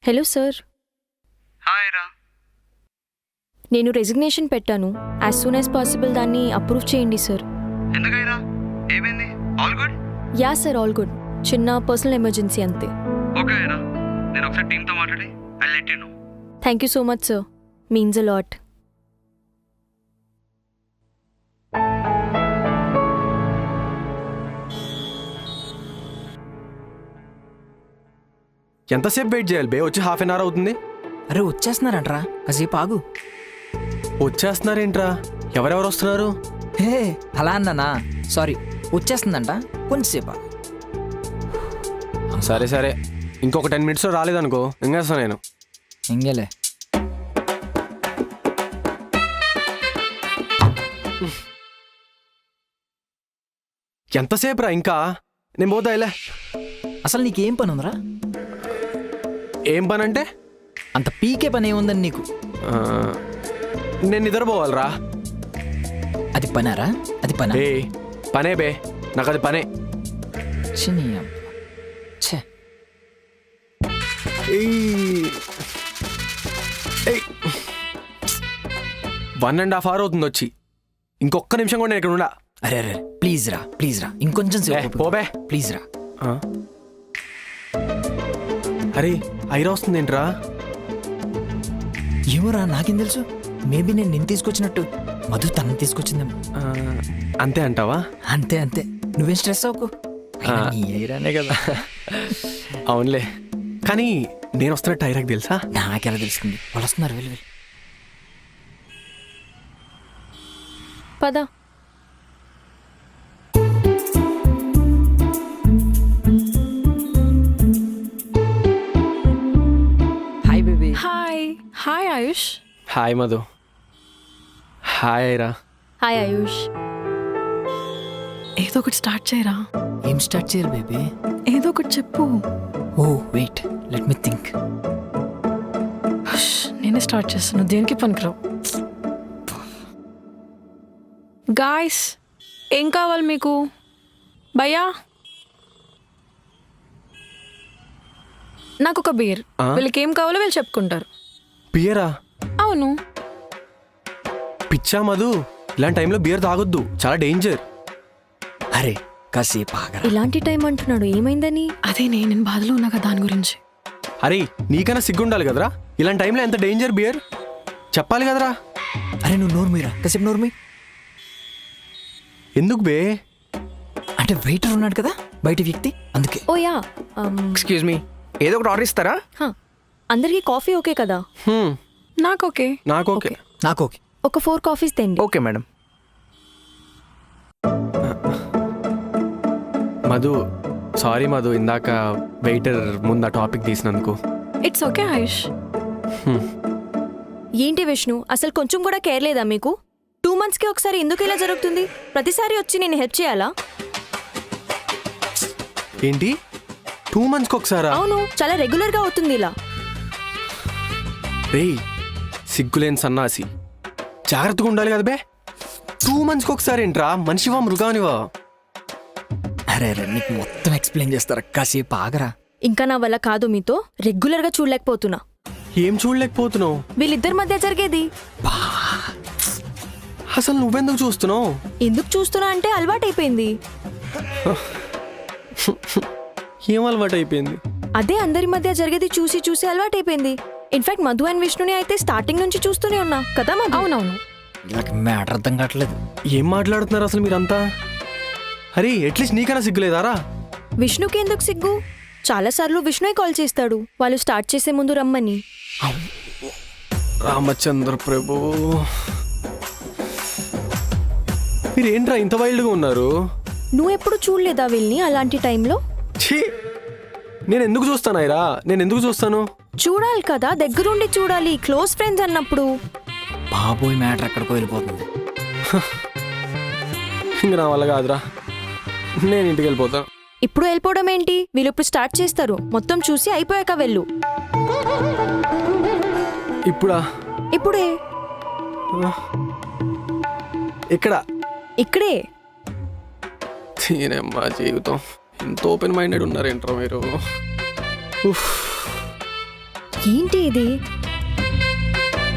Hello sir, hi రా. నేను resignation పెట్టాను. యాజ్ సూన్ యాజ్ పాసిబుల్ దాన్ని అప్రూవ్ చేయండి సార్. ఎందుకైరా? ఏమైంది? All good? Yeah sir, all good. చిన్న పర్సనల్ ఎమర్జెన్సీ అంతే. ఓకే రా, నేను ఒకసారి టీంతో మాట్లాడి I let you know. Thank you so much sir, means a lot. ఎంతసేపు వెయిట్ చేయాలి బే? వచ్చి హాఫ్ అన్ అవర్ అవుతుంది. అరే వచ్చేస్తున్నారంట్రా, కాసేపు ఆగు. వచ్చేస్తున్నారేంట్రా? ఎవరెవరు వస్తున్నారు? హే అలా అన్నానా, సారీ. వచ్చేస్తుందంట, కొంచెంసేపు ఆగు. సరే సరే, ఇంకొక 10 minutesలో రాలేదనుకో ఇంకేస్తాను నేను. ఇంకేలే. ఎంతసేపు రా ఇంకా? నేను పోతా ఇలా. అసలు నీకేం పని ఉందిరా? ఏం పని అంటే? అంత పీకే పని ఏముందని నీకు? నేను నిద్రపోవాలిరా. అది పనారా? అది పనా? ఏ పనే బే, నాకు అది పనే. చిని ఛే. 1.5 hours అవుతుంది వచ్చి. ఇంకొక్క నిమిషం కూడా నేను ఇక్కడ ఉండా. అరే అరే ప్లీజ్ రా ఇంకొంచెం సేపు పోబే ప్లీజ్ రా. అరే ఐరా వస్తుందేంట్రా? ఏమోరా నాకేం తెలుసు. మేబీ నేను నిన్ను తీసుకొచ్చినట్టు మధు తనని తీసుకొచ్చిందేమో. అంతే అంటావా? అంతే నువ్వేం స్ట్రెస్ అవ్వకు. కదా. అవునులే, కానీ నేను వస్తున్నట్టు ఐరాకి తెలుసా? నాకెలా తెలుస్తుంది? వాళ్ళు వస్తున్నారు, వెళ్ళి. పద. Hi baby. హాయ్ ఆయుష్. Hi Madhu. Hi Aira. Hi ఆయుష్. ఏదో ఒకటి స్టార్ట్ చేయరా. ఏం స్టార్ట్ చేయరు బేబీ? ఏదో ఒకటి చెప్పు. ఓ వెయిట్, లెట్ మీ థింక్. నేనే స్టార్ట్ చేస్తాను, దేనికి పనికిరావు. గాయ్స్, ఏం కావాలి మీకు? భయ్యా, నాకు ఒక బీర్. వీళ్ళకి ఏం కావాలో వీళ్ళు చెప్పుకుంటారు. బియరా? అవును. పిచ్చా మధు, ఇలాంటి టైంలో బియర్ తాగొద్దు, చాలా డేంజర్. అరే కాసేపు ఆగరా. ఇలాంటి టైం అంటున్నాడు, ఏమైందని? అదే నేను బాధలో ఉన్నా కదా దాని గురించి. అరే నీకన్నా సిగ్గుండాలి కదరా, ఇలాంటి టైంలో ఎంత డేంజర్ బియర్ చెప్పాలి కదరా. అరే నువ్వు నోరు మీరా, కాసేపు నోరు మీ. ఎందుకు బే? అంటే వెయిటర్ ఉన్నాడు కదా బయట వ్యక్తి, అందుకే. ఓ యా, ఎక్స్క్యూజ్ మీ, ఏదో ఒకటి ఆర్డర్ ఇస్తారా? అందరికీ కాఫీ ఓకే కదా? నాకు ఓకే. నాకు ఓకే. నాకు ఓకే. ఒక 4 కాఫీస్ తెండి. Okay madam. Madhu sorry Madhu, ఇందాక వెయిటర్ ముందు ఆ టాపిక్ తీసినందుకు. ఇట్స్ ఓకే ఆయుష్. ఏంటి విష్ణు, అసలు కొంచెం కూడా కేర్ లేదా మీకు? 2 monthsకి ఒకసారి ఎందుకు ఇలా జరుగుతుంది? ప్రతిసారి వచ్చి నేను హెల్ప్ చేయాలా? ఏంటి 2 monthsకి ఒకసారా? అవును, చాలా రెగ్యులర్గా అవుతుంది ఇలా. రేయ్ సిగ్గులేని సన్నాసి, జాగ్రత్తగా ఉండాలి కదా బే. 2 monthsకి ఒకసారి ఏంట్రా? మనిషివా మృగానివా? అరే అరే నీకు మొత్తం ఎక్స్ప్లెయిన్ చేస్తారా, కాసేపు ఆగరా. ఇంకా నా వల్ల కాదు, మీతో రెగ్యులర్గా చూడలేకపోతున్నా. ఏం చూడలేకపోతున్నావు? వీళ్ళిద్దరి మధ్య జరిగేది. అసలు నువ్వెందుకు చూస్తున్నావు? ఎందుకు చూస్తున్నా అంటే అలవాటైపోయింది. ఏం అలవాటు అయిపోయింది? అదే అందరి మధ్య జరిగేది చూసి చూసి అలవాటైపోయింది. ఇన్ఫాక్ట్ మధు అండ్ విష్ణుని అయితే స్టార్టింగ్ నుంచి చూస్తూనే ఉన్నా కదా మధు? అవునవును. ఇలా మ్యాటర్ అర్థం కావట్లేదు. ఏం మాట్లాడుతున్నారు అసలు మీరంతా? అరే అట్లీస్ట్ నీకన్నా సిగ్గులేదారా? విష్ణుకి ఎందుకు సిగ్గు? చాలాసార్లు విష్ణుయే కాల్ చేస్తాడు వాళ్ళు స్టార్ట్ చేసే ముందు రమ్మని. రామచంద్ర ప్రభు, మీరేంట్రా ఇంత వైల్డ్గా ఉన్నారు? నువ్వెప్పుడు చూడలేదా వీళ్ళని అలాంటి టైంలో? ఛీ, నేను ఎందుకు చూస్తాను ఐరా? నేను ఎందుకు చూస్తాను? చూడాలి కదా, దగ్గరుండి చూడాలి, క్లోజ్ ఫ్రెండ్స్ అన్నప్పుడు. బాబోయ్ మ్యాటర్ ఎక్కడికో వెళ్ళిపోతుంది. ఇంక నా వల్ల కాదురా, నేను ఇంటికి వెళ్ళిపోతాను. ఇప్పుడు వెళ్ళిపోవడం ఏంటి? వీళ్ళు ఇప్పుడు స్టార్ట్ చేస్తారు, మొత్తం చూసి అయిపోయాక వెళ్ళు. ఇప్పుడా? ఇప్పుడే. ఇక్కడ ఇక్కడే. తీనమ్మా జీవితం, ఎంత ఓపెన్ మైండెడ్ ఉన్నారేంట్రా మీరు. ఏంటి ఇది